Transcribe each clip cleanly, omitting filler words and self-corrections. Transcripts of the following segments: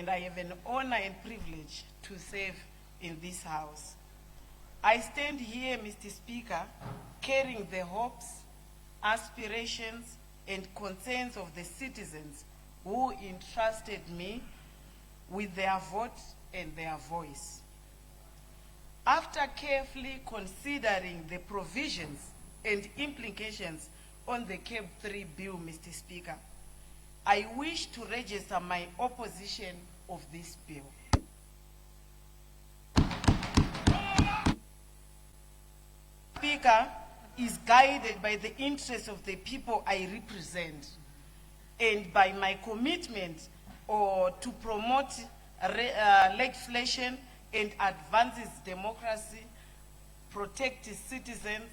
and I have an honor and privilege to serve in this House. I stand here, Mr. Speaker, carrying the hopes, aspirations, and concerns of the citizens who entrusted me with their vote and their voice. After carefully considering the provisions and implications on the CAB 3 bill, Mr. Speaker, I wish to register my opposition of this bill. Speaker is guided by the interests of the people I represent and by my commitment to promote legislation and advances democracy, protect citizens'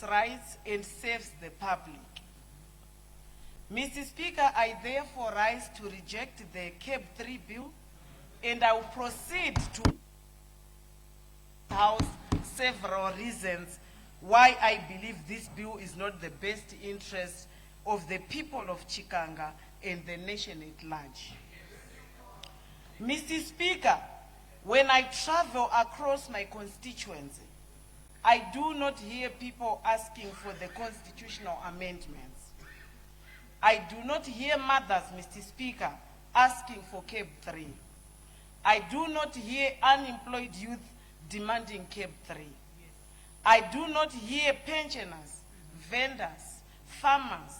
rights, and serves the public. Mr. Speaker, I therefore rise to reject the CAB 3 bill, and I will proceed to House several reasons why I believe this bill is not the best interest of the people of Chikanga and the nation at large. Mr. Speaker, when I travel across my constituency, I do not hear people asking for the constitutional amendments. I do not hear mothers, Mr. Speaker, asking for CAB 3. I do not hear unemployed youth demanding CAB 3. I do not hear pensioners, vendors, farmers,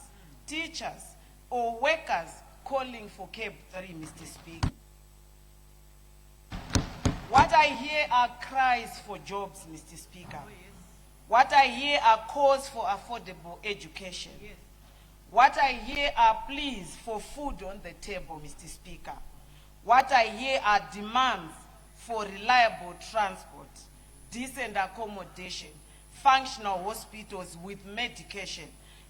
teachers, or workers calling for CAB 3, Mr. Speaker. What I hear are cries for jobs, Mr. Speaker. What I hear are calls for affordable education. What I hear are pleas for food on the table, Mr. Speaker. What I hear are demands for reliable transport, decent accommodation, functional hospitals with medication,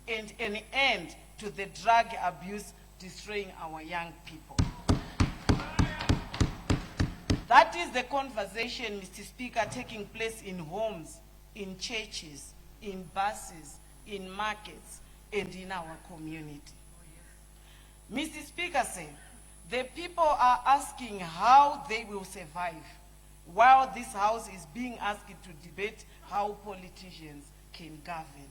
and an end to the drug abuse destroying our young people. That is the conversation, Mr. Speaker, taking place in homes, in churches, in buses, in markets, and in our community. Mr. Speaker said, the people are asking how they will survive, while this House is being asked to debate how politicians can govern.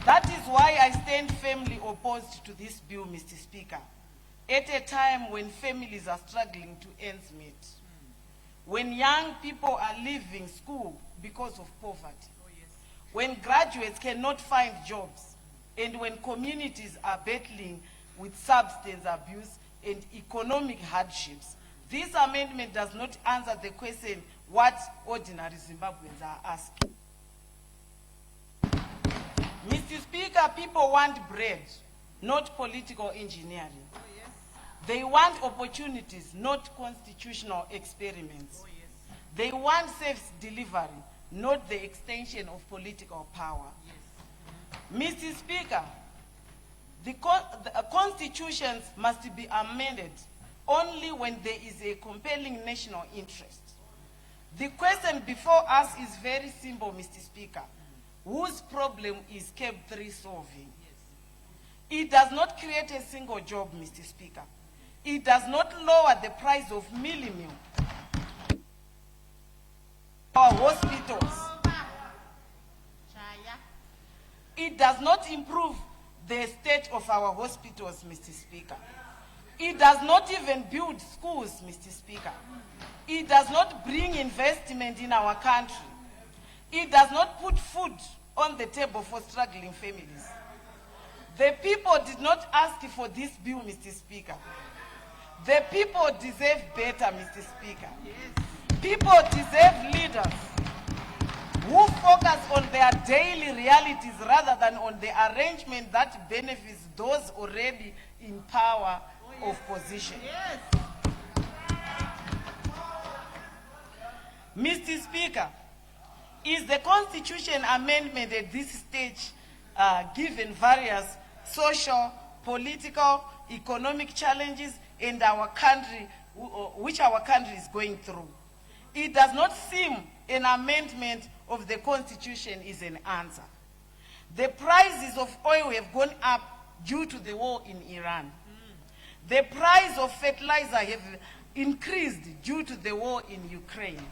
That is why I stand firmly opposed to this bill, Mr. Speaker, at a time when families are struggling to ends meet, when young people are leaving school because of poverty, when graduates cannot find jobs, and when communities are battling with substance abuse and economic hardships. This amendment does not answer the question what ordinary Zimbabweans are asking. Mr. Speaker, people want bread, not political engineering. They want opportunities, not constitutional experiments. They want safe delivery, not the extension of political power. Mr. Speaker, the constitutions must be amended only when there is a compelling national interest. The question before us is very simple, Mr. Speaker. Whose problem is CAB 3 solving? It does not create a single job, Mr. Speaker. It does not lower the price of meal. Our hospitals. It does not improve the state of our hospitals, Mr. Speaker. It does not even build schools, Mr. Speaker. It does not bring investment in our country. It does not put food on the table for struggling families. The people did not ask for this bill, Mr. Speaker. The people deserve better, Mr. Speaker. People deserve leaders who focus on their daily realities rather than on the arrangement that benefits those already in power of position. Mr. Speaker, is the Constitution amendment at this stage, given various social, political, economic challenges in our country, which our country is going through? It does not seem an amendment of the Constitution is an answer. The prices of oil have gone up due to the war in Iran. The price of fertilizer have increased due to the war in Ukraine.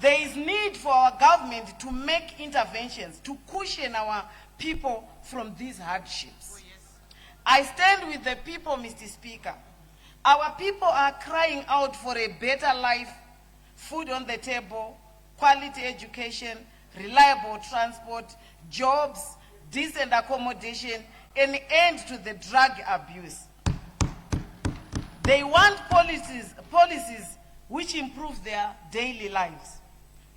There is need for our government to make interventions to cushion our people from these hardships. I stand with the people, Mr. Speaker. Our people are crying out for a better life, food on the table, quality education, reliable transport, jobs, decent accommodation, an end to the drug abuse. They want policies which improve their daily lives,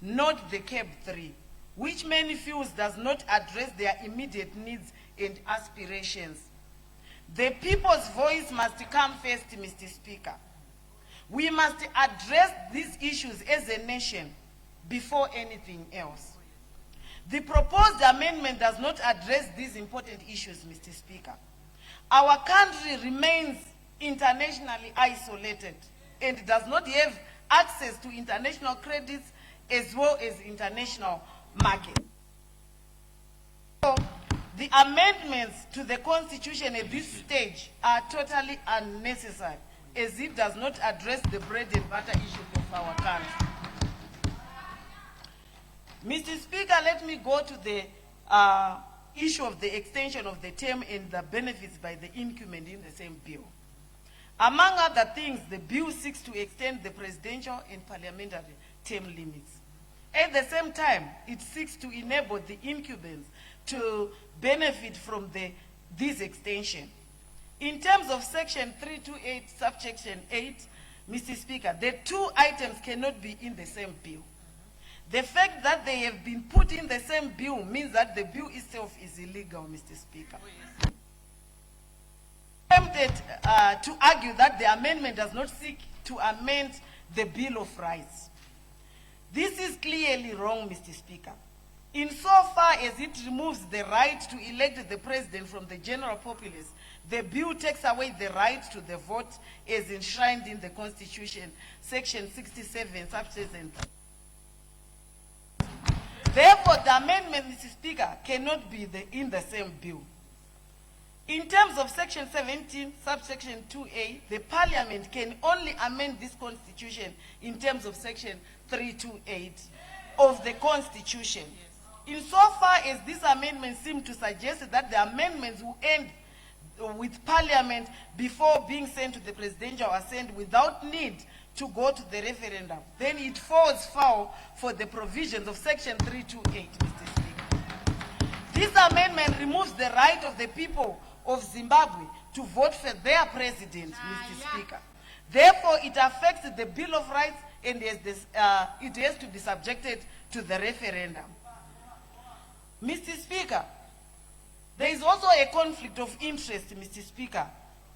not the CAB 3, which many feel does not address their immediate needs and aspirations. The people's voice must come first, Mr. Speaker. We must address these issues as a nation before anything else. The proposed amendment does not address these important issues, Mr. Speaker. Our country remains internationally isolated and does not have access to international credits as well as international markets. So, the amendments to the Constitution at this stage are totally unnecessary, as it does not address the bread and butter issues of our country. Mr. Speaker, let me go to the issue of the extension of the term and the benefits by the incumbent in the same bill. Among other things, the bill seeks to extend the presidential and parliamentary term limits. At the same time, it seeks to enable the incumbents to benefit from this extension. In terms of Section 328, subsection 8, Mr. Speaker, the two items cannot be in the same bill. The fact that they have been put in the same bill means that the bill itself is illegal, Mr. Speaker. I'm tempted to argue that the amendment does not seek to amend the Bill of Rights. This is clearly wrong, Mr. Speaker. Insofar as it removes the right to elect the president from the general populace, the bill takes away the right to the vote as enshrined in the Constitution, Section 67, subsection 3. Therefore, the amendment, Mr. Speaker, cannot be in the same bill. In terms of Section 17, subsection 2A, the Parliament can only amend this Constitution in terms of Section 328 of the Constitution. Insofar as these amendments seem to suggest that the amendments will end with Parliament before being sent to the Presidential Assent without need to go to the referendum, then it falls foul for the provisions of Section 328, Mr. Speaker. This amendment removes the right of the people of Zimbabwe to vote for their president, Mr. Speaker. Therefore, it affects the Bill of Rights and it has to be subjected to the referendum. Mr. Speaker, there is also a conflict of interest, Mr. Speaker,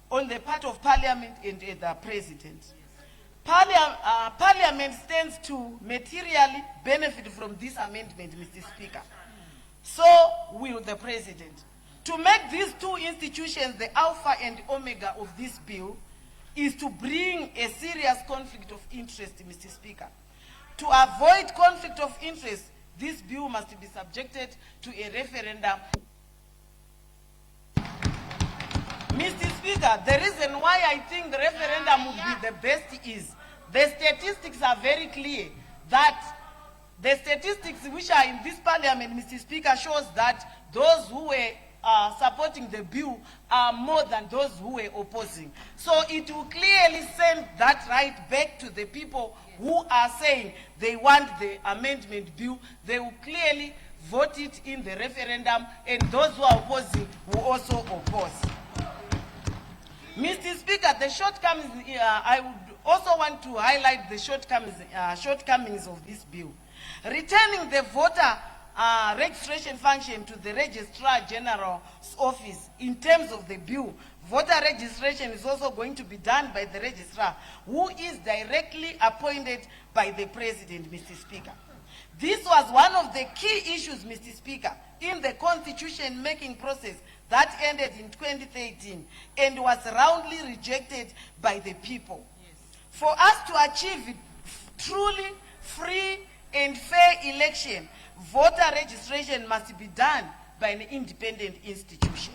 on the part of Parliament and the President. Parliament stands to materially benefit from this amendment, Mr. Speaker. So will the President. To make these two institutions the alpha and omega of this bill is to bring a serious conflict of interest, Mr. Speaker. To avoid conflict of interest, this bill must be subjected to a referendum. Mr. Speaker, the reason why I think the referendum would be the best is the statistics are very clear that the statistics which are in this Parliament, Mr. Speaker, shows that those who were supporting the bill are more than those who were opposing. So it will clearly send that right back to the people who are saying they want the amendment bill. They will clearly vote it in the referendum, and those who are opposing will also oppose. Mr. Speaker, the shortcomings, I would also want to highlight the shortcomings of this bill. Returning the voter registration function to the Registrar General's office in terms of the bill, voter registration is also going to be done by the registrar, who is directly appointed by the President, Mr. Speaker. This was one of the key issues, Mr. Speaker, in the constitution-making process that ended in 2013 and was roundly rejected by the people. Yes. For us to achieve truly free and fair election, voter registration must be done by an independent institution.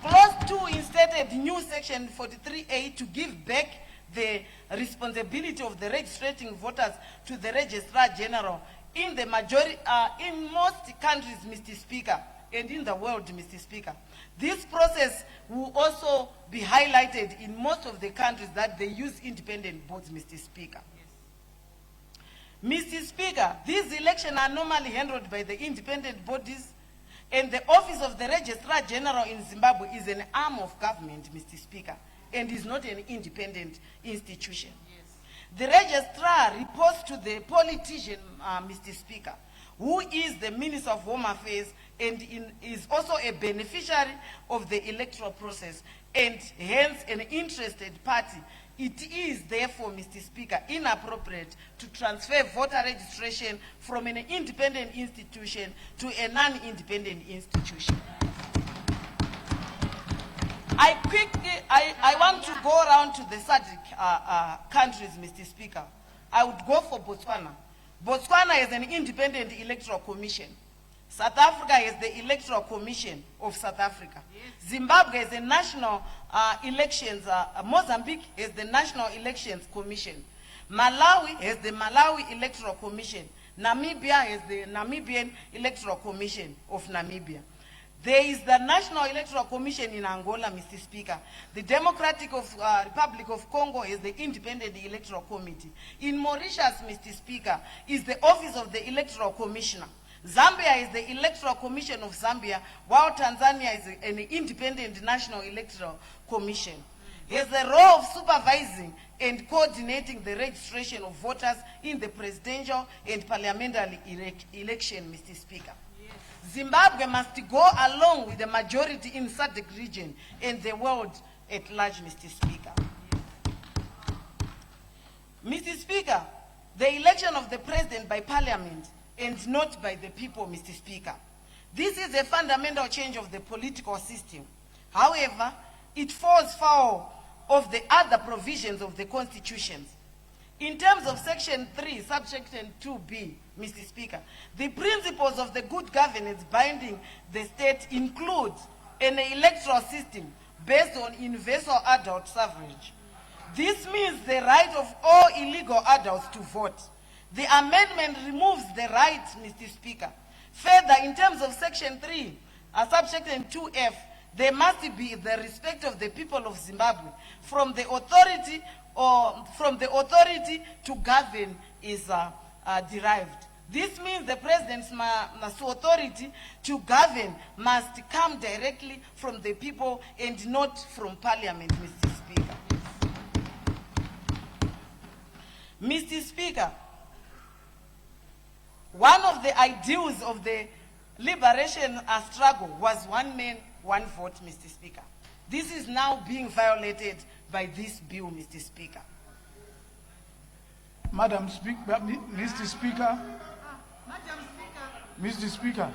Close Clause 2 inserted new section 43A to give back the responsibility of the registrating voters to the Registrar General in the majority, in most countries, Mr. Speaker, and in the world, Mr. Speaker. This process will also be highlighted in most of the countries that they use independent boards, Mr. Speaker. Yes. Mr. Speaker, these elections are normally handled by the independent bodies, and the Office of the Registrar General in Zimbabwe is an arm of government, Mr. Speaker, and is not an independent institution. Yes. The registrar reports to the politician, Mr. Speaker, who is the Minister of Home Affairs and is also a beneficiary of the electoral process and hence an interested party. It is therefore, Mr. Speaker, inappropriate to transfer voter registration from an independent institution to a non-independent institution. I want to go around to the SADC countries, Mr. Speaker. I would go for Botswana. Botswana is an independent electoral commission. South Africa is the Electoral Commission of South Africa. Yes. Zimbabwe is the National Elections, Mozambique is the National Elections Commission. Malawi is the Malawi Electoral Commission. Namibia is the Namibian Electoral Commission of Namibia. There is the National Electoral Commission in Angola, Mr. Speaker. The Democratic Republic of Congo is the Independent Electoral Committee. In Mauritius, Mr. Speaker, is the Office of the Electoral Commissioner. Zambia is the Electoral Commission of Zambia, while Tanzania is an independent National Electoral Commission. It has the role of supervising and coordinating the registration of voters in the presidential and parliamentary election, Mr. Speaker. Yes. Zimbabwe must go along with the majority in SADC region and the world at large, Mr. Speaker. Yes. Mr. Speaker, the election of the president by parliament and not by the people, Mr. Speaker. This is a fundamental change of the political system. However, it falls foul of the other provisions of the constitutions. In terms of Section 3, subsection 2b, Mr. Speaker, the principles of the good governance binding the state include an electoral system based on universal adult suffrage. This means the right of all illegal adults to vote. The amendment removes the right, Mr. Speaker. Further, in terms of Section 3, subsection 2f, there must be the respect of the people of Zimbabwe from the authority to govern is derived. This means the president's authority to govern must come directly from the people and not from parliament, Mr. Speaker. Mr. Speaker, one of the ideals of the liberation struggle was one man, one vote, Mr. Speaker. This is now being violated by this bill, Mr. Speaker. Madam Speaker, Mr. Speaker. Mr. Speaker.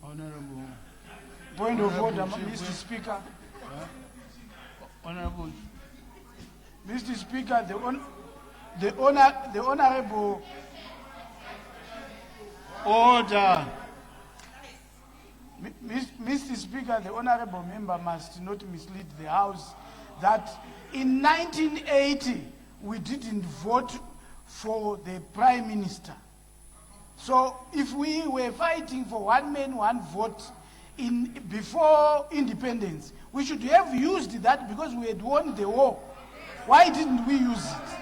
Honorable. Point of order, Mr. Speaker. Honorable. Mr. Speaker, the honorable order. Mr. Speaker, the honorable member must not mislead the House that in 1980 we didn't vote for the Prime Minister. So if we were fighting for one man, one vote before independence, we should have used that because we had won the war. Why didn't we use it?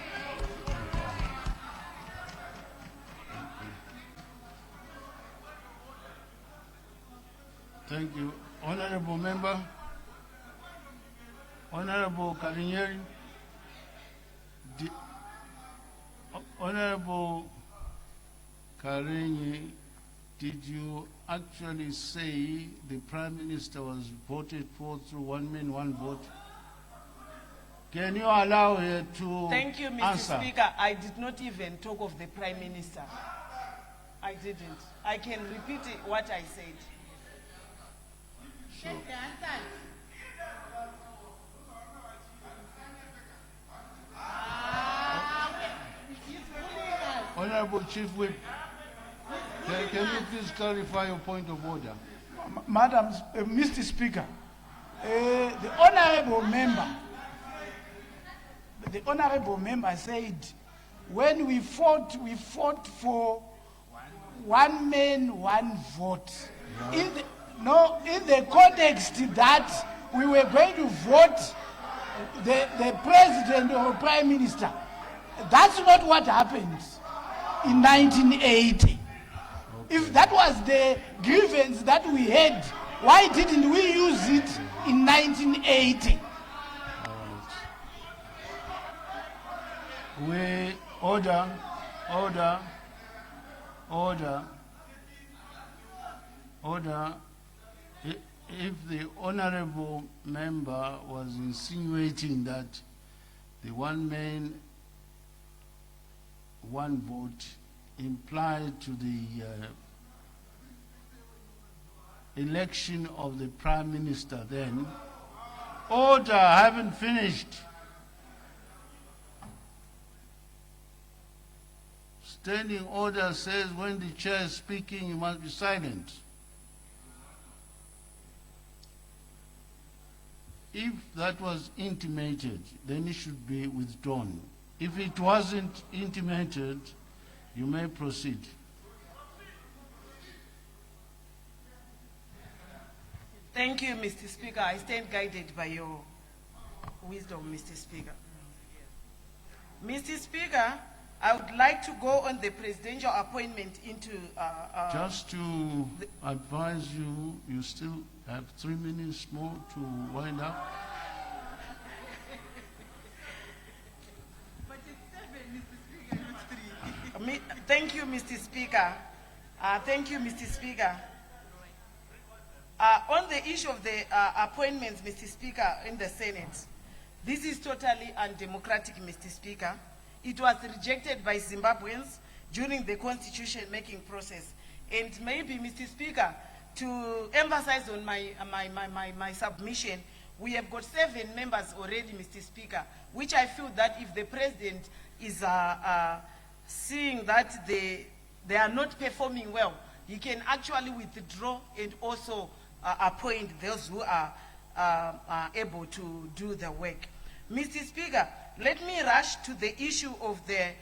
Thank you. Honorable Member, Honorable Karenyi-Kore, Honorable Karenyi, did you actually say the Prime Minister was voted for through one man, one vote? Can you allow her to Thank you, Mr. answer? Speaker. I did not even talk of the Prime Minister. I didn't. I can repeat what I said. Sure. Honorable Chief Whip, can you please clarify your point of order? Mr. Speaker, the honorable member said, when we fought for one man, one vote. In the context that we were going to vote the president or prime minister. That's not what happened in 1980. If that was the grievance that we had, why didn't we use it in 1980? We order. If the honorable member was insinuating that the one man, one vote implied to the election of the prime minister, then order, I haven't finished. Standing order says when the chair is speaking, you must be silent. If that was intimated, then it should be withdrawn. If it wasn't intimated, you may proceed. Thank you, Mr. Speaker. I stand guided by your wisdom, Mr. Speaker. Mr. Speaker, I would like to go on the presidential appointment into... Just to advise you, you still have 3 minutes more to wind up. But it's 7, Mr. Speaker, not 3. Thank you, Mr. Speaker. Thank you, Mr. Speaker. On the issue of the appointments, Mr. Speaker, in the Senate, this is totally undemocratic, Mr. Speaker. It was rejected by Zimbabweans during the constitution-making process. And maybe, Mr. Speaker, to emphasize on my submission, we have got 7 members already, Mr. Speaker, which I feel that if the president is seeing that they are not performing well, he can actually withdraw and also appoint those who are able to do the work. Mr. Speaker, let me rush to the issue of the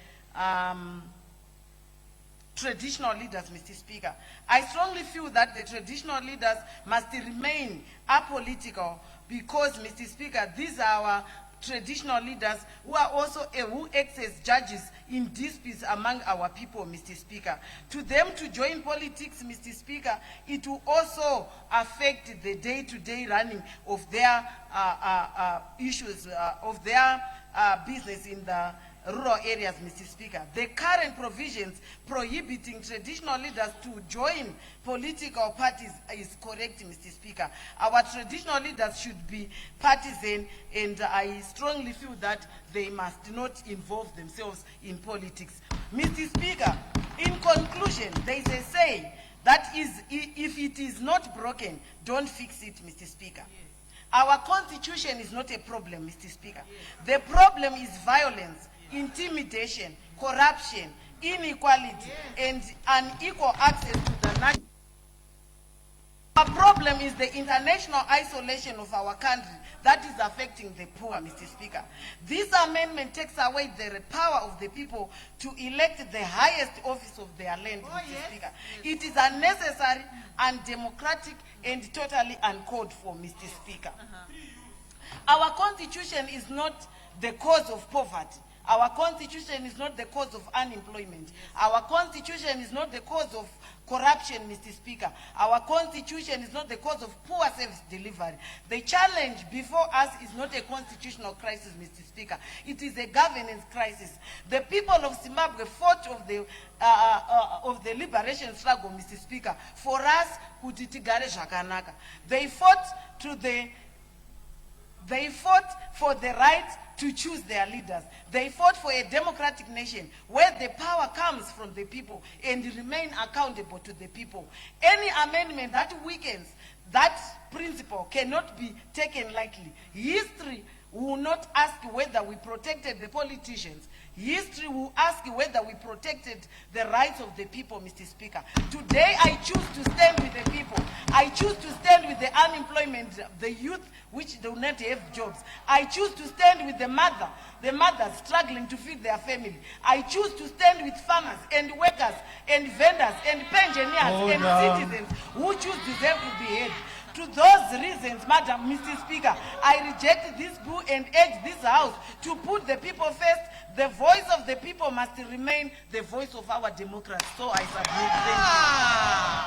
traditional leaders, Mr. Speaker. I strongly feel that the traditional leaders must remain apolitical because, Mr. Speaker, these are our traditional leaders who are also who act as judges in disputes among our people, Mr. Speaker. To them to join politics, Mr. Speaker, it will also affect the day-to-day running of their issues, of their business in the rural areas, Mr. Speaker. The current provisions prohibiting traditional leaders to join political parties is correct, Mr. Speaker. Our traditional leaders should be partisan, and I strongly feel that they must not involve themselves in politics. Mr. Speaker, in conclusion, there is a saying that if it is not broken, don't fix it, Mr. Speaker. Yes. Our constitution is not a problem, Mr. Speaker. Yes. The problem is violence, intimidation, corruption, inequality, and unequal access to the national. Our problem is the international isolation of our country that is affecting the poor, Mr. Speaker. This amendment takes away the power of the people to elect the highest office of their land, Mr. Speaker. It is unnecessary, undemocratic, and totally uncalled for, Mr. Speaker. Our constitution is not the cause of poverty. Our constitution is not the cause of unemployment. Our constitution is not the cause of corruption, Mr. Speaker. Our constitution is not the cause of poor service delivery. The challenge before us is not a constitutional crisis, Mr. Speaker. It is a governance crisis. The people of Zimbabwe fought of the liberation struggle, Mr. Speaker, for us kuti tigare zvakanaka. They fought for the right to choose their leaders. They fought for a democratic nation where the power comes from the people and remain accountable to the people. Any amendment that weakens that principle cannot be taken lightly. History We will not ask whether we protected the politicians. History will ask whether we protected the rights of the people, Mr. Speaker. Today, I choose to stand with the people. I choose to stand with the unemployment, the youth, which do not have jobs. I choose to stand with the mothers struggling to feed their family. I choose to stand with farmers and workers and vendors and pensioners and citizens who deserve to be heard. To those reasons, Madam, Mr. Speaker, I reject this bill and urge this House to put the people first. The voice of the people must remain the voice of our democracy. So I submit. Thank you.